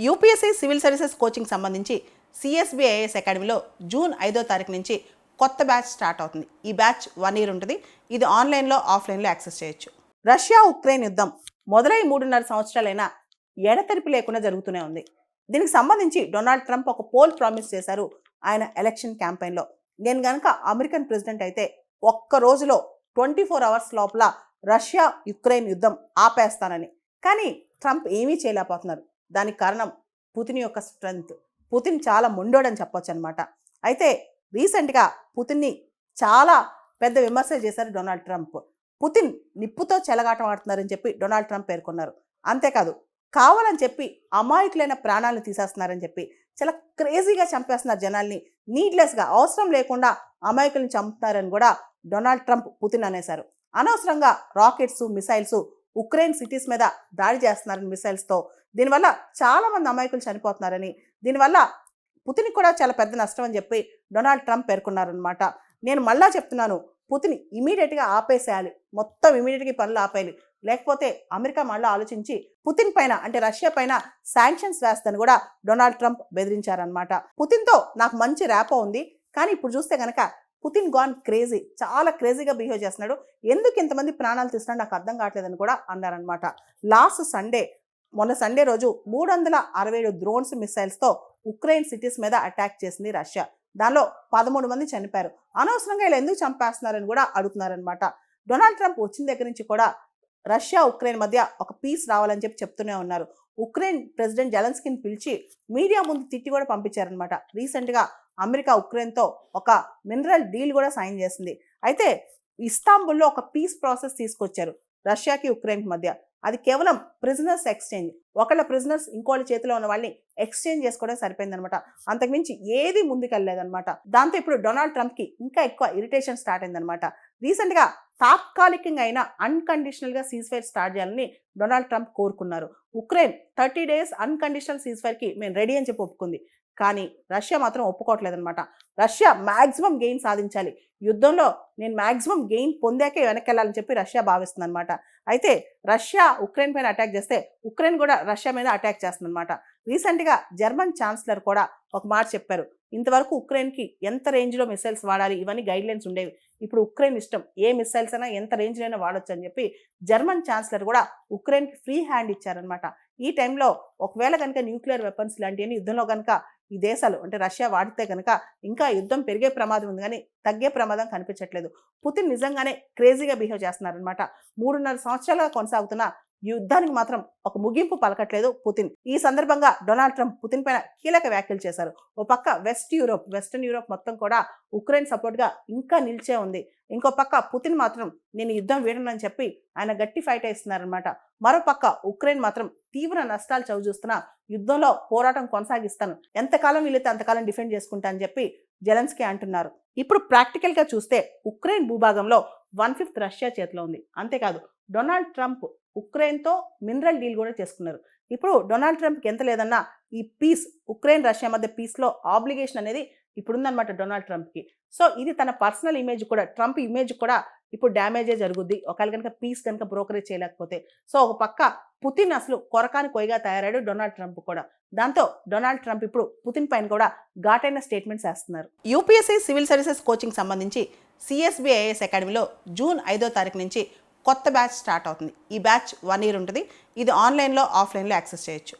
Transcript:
UPSC civil services coaching సంబంధించి CSBIS అకాడమీలో June 5వ తారీఖు నుంచి కొత్త బ్యాచ్ స్టార్ట్ అవుతుంది. ఈ బ్యాచ్ 1 ఇయర్ ఉంటుంది. ఇది ఆన్లైన్లో ఆఫ్లైన్లో యాక్సెస్ చేయొచ్చు. రష్యా ఉక్రెయిన్ యుద్ధం మొదలై 3.5 సంవత్సరాలైనా ఎడతెరిపి లేకుండా జరుగుతూనే ఉంది. దీనికి సంబంధించి డొనాల్డ్ ట్రంప్ ఒక పోల్ ప్రామిస్ చేశారు ఆయన ఎలక్షన్ క్యాంపెయిన్లో. నేను కనుక అమెరికన్ ప్రెసిడెంట్ అయితే ఒక్క రోజులో 24 అవర్స్ లోపల రష్యా యుక్రెయిన్ యుద్ధం ఆపేస్తానని. కానీ ట్రంప్ ఏమీ చేయలేకపోతున్నారు. దానికి కారణం పుతిన్ యొక్క స్ట్రెంగ్త్. పుతిన్ చాలా మొండోడని చెప్పొచ్చు అనమాట. అయితే రీసెంట్గా పుతిన్ని చాలా పెద్ద విమర్శలు చేశారు డొనాల్డ్ ట్రంప్. పుతిన్ నిప్పుతో చెలగాటం ఆడుతున్నారని చెప్పి డొనాల్డ్ ట్రంప్ పేర్కొన్నారు. అంతేకాదు, కావాలని చెప్పి అమాయకులైన ప్రాణాలను తీసేస్తున్నారని చెప్పి చాలా క్రేజీగా చంపేస్తున్నారు జనాల్ని. నీడ్లెస్గా అవసరం లేకుండా అమాయకుల్ని చంపుతున్నారని కూడా డొనాల్డ్ ట్రంప్ పుతిన్ అనేశారు. అనవసరంగా రాకెట్స్ మిసైల్స్ ఉక్రెయిన్ సిటీస్ మీద దాడి చేస్తున్నారని మిసైల్స్తో. దీనివల్ల చాలామంది అమాయకులు చనిపోతున్నారని, దీనివల్ల పుతిన్కి కూడా చాలా పెద్ద నష్టం అని చెప్పి డొనాల్డ్ ట్రంప్ పేర్కొన్నారనమాట. నేను మళ్ళా చెప్తున్నాను, పుతిన్ ఇమీడియట్గా ఆపేసేయాలి, మొత్తం ఇమీడియట్గా పనులు ఆపేయాలి. లేకపోతే అమెరికా మళ్ళీ ఆలోచించి పుతిన్ పైన అంటే రష్యా పైన శాంక్షన్స్ వేస్తుందని కూడా డొనాల్డ్ ట్రంప్ బెదిరించారనమాట. పుతిన్తో నాకు మంచి ర్యాపో ఉంది, కానీ ఇప్పుడు చూస్తే కనుక పుతిన్ గాన్ క్రేజీ, చాలా క్రేజీగా బిహేవ్ చేస్తున్నాడు. ఎందుకు ఇంతమంది ప్రాణాలు తీస్తున్నాడు నాకు అర్థం కావట్లేదని కూడా అన్నారనమాట. మొన్న సండే రోజు 367 డ్రోన్స్ మిసైల్స్తో ఉక్రెయిన్ సిటీస్ మీద అటాక్ చేసింది రష్యా. దానిలో 13 మంది చనిపోయారు. అనవసరంగా ఇలా ఎందుకు చంపేస్తున్నారని కూడా అడుగుతున్నారనమాట. డొనాల్డ్ ట్రంప్ వచ్చిన దగ్గర నుంచి కూడా రష్యా ఉక్రెయిన్ మధ్య ఒక పీస్ రావాలని చెప్పి చెప్తూనే ఉన్నారు. ఉక్రెయిన్ ప్రెసిడెంట్ జెలెన్స్కీని పిలిచి మీడియా ముందు తిట్టి కూడా పంపించారనమాట. రీసెంట్గా అమెరికా ఉక్రెయిన్తో ఒక మినరల్ డీల్ కూడా సైన్ చేసింది. అయితే ఇస్తాంబుల్లో ఒక పీస్ ప్రాసెస్ తీసుకొచ్చారు రష్యాకి ఉక్రెయిన్కి మధ్య. అది కేవలం ప్రిజనర్స్ ఎక్స్చేంజ్, ఒకళ్ళ ప్రిజనర్స్ ఇంకోళ్ళ చేతిలో ఉన్న వాళ్ళని ఎక్స్చేంజ్ చేసుకోవడం సరిపోయిందనమాట. అంతకుమించి ఏది ముందుకెళ్ళలేదనమాట. దాంతో ఇప్పుడు డొనాల్డ్ ట్రంప్కి ఇంకా ఎక్కువ ఇరిటేషన్ స్టార్ట్ అయిందనమాట. రీసెంట్గా తాత్కాలికంగా అయినా అన్కండిషనల్గా సీజ్ఫైర్ స్టార్ట్ చేయాలని డొనాల్డ్ ట్రంప్ కోరుకున్నారు. ఉక్రెయిన్ 30 డేస్ అన్కండిషనల్ సీజ్ఫైర్కి మేము రెడీ అని చెప్పి ఒప్పుకుంది. కానీ రష్యా మాత్రం ఒప్పుకోవట్లేదనమాట. రష్యా మ్యాక్సిమం గెయిన్ సాధించాలి, యుద్ధంలో నేను మ్యాక్సిమం గెయిన్ పొందాకే వెనక్కెళ్ళాలని చెప్పి రష్యా భావిస్తుంది అనమాట. అయితే రష్యా ఉక్రెయిన్ పైన అటాక్ చేస్తే ఉక్రెయిన్ కూడా రష్యా మీద అటాక్ చేస్తుందన్నమాట. రీసెంట్గా జర్మన్ ఛాన్సలర్ కూడా ఒక మాట చెప్పారు. ఇంతవరకు ఉక్రెయిన్కి ఎంత రేంజ్లో మిసైల్స్ వాడాలి ఇవన్నీ గైడ్లైన్స్ ఉండేవి. ఇప్పుడు ఉక్రెయిన్ ఇష్టం, ఏ మిసైల్స్ అయినా ఎంత రేంజ్లో అయినా వాడొచ్చు అని చెప్పి జర్మన్ ఛాన్సలర్ కూడా ఉక్రెయిన్కి ఫ్రీ హ్యాండ్ ఇచ్చారనమాట. ఈ టైంలో ఒకవేళ కనుక న్యూక్లియర్ వెపన్స్ లాంటివన్నీ యుద్ధంలో కనుక ఈ దేశాలు అంటే రష్యా వాడితే కనుక ఇంకా యుద్ధం పెరిగే ప్రమాదం ఉంది, కానీ తగ్గే ప్రమాదం కనిపించట్లేదు. పుతిన్ నిజంగానే క్రేజీగా బిహేవ్ చేస్తున్నారనమాట. 3.5 సంవత్సరాలుగా కొనసాగుతున్న యుద్ధానికి మాత్రం ఒక ముగింపు పలకట్లేదు పుతిన్. ఈ సందర్భంగా డొనాల్డ్ ట్రంప్ పుతిన్ పైన కీలక వ్యాఖ్యలు చేశారు. ఓ పక్క వెస్టర్న్ యూరోప్ మొత్తం కూడా ఉక్రెయిన్ సపోర్ట్గా ఇంకా నిలిచే ఉంది. ఇంకో పక్క పుతిన్ మాత్రం నేను యుద్ధం వీడనని చెప్పి ఆయన గట్టి ఫైట్ ఇస్తున్నారనమాట. మరో పక్క ఉక్రెయిన్ మాత్రం తీవ్ర నష్టాలు చవిచూస్తున్న యుద్ధంలో పోరాటం కొనసాగిస్తాను, ఎంతకాలం వీలైతే అంతకాలం డిఫెండ్ చేసుకుంటా అని చెప్పి జెలెన్స్కీ అంటున్నారు. ఇప్పుడు ప్రాక్టికల్గా చూస్తే ఉక్రెయిన్ భూభాగంలో 1/5 రష్యా చేతిలో ఉంది. అంతేకాదు, డొనాల్డ్ ట్రంప్ ఉక్రెయిన్తో మినరల్ డీల్ కూడా చేసుకున్నారు. ఇప్పుడు డొనాల్డ్ ట్రంప్కి ఎంత లేదన్నా ఈ పీస్, ఉక్రెయిన్ రష్యా మధ్య పీస్లో ఆబ్లిగేషన్ అనేది ఇప్పుడు ఉందన్నమాట డొనాల్డ్ ట్రంప్కి. సో ఇది తన పర్సనల్ ఇమేజ్ కూడా, ట్రంప్ ఇమేజ్ కూడా ఇప్పుడు డ్యామేజే జరుగుద్ది ఒకవేళ కనుక పీస్ కనుక బ్రోకరేజ్ చేయలేకపోతే. సో ఒక పక్క పుతిన్ అసలు కొరకాని కొయ్యగా తయారాడు డొనాల్డ్ ట్రంప్ కూడా. దాంతో డొనాల్డ్ ట్రంప్ ఇప్పుడు పుతిన్ పైన కూడా ఘాటైన స్టేట్మెంట్స్ వేస్తున్నారు. యూపీఎస్సీ సివిల్ సర్వీసెస్ కోచింగ్ సంబంధించి సిఎస్బిఐఎస్ అకాడమీలో జూన్ 5వ తారీఖు నుంచి కొత్త బ్యాచ్ స్టార్ట్ అవుతుంది. ఈ బ్యాచ్ 1 ఇయర్ ఉంటుంది. ఇది ఆన్లైన్లో ఆఫ్లైన్లో యాక్సెస్ చేయొచ్చు.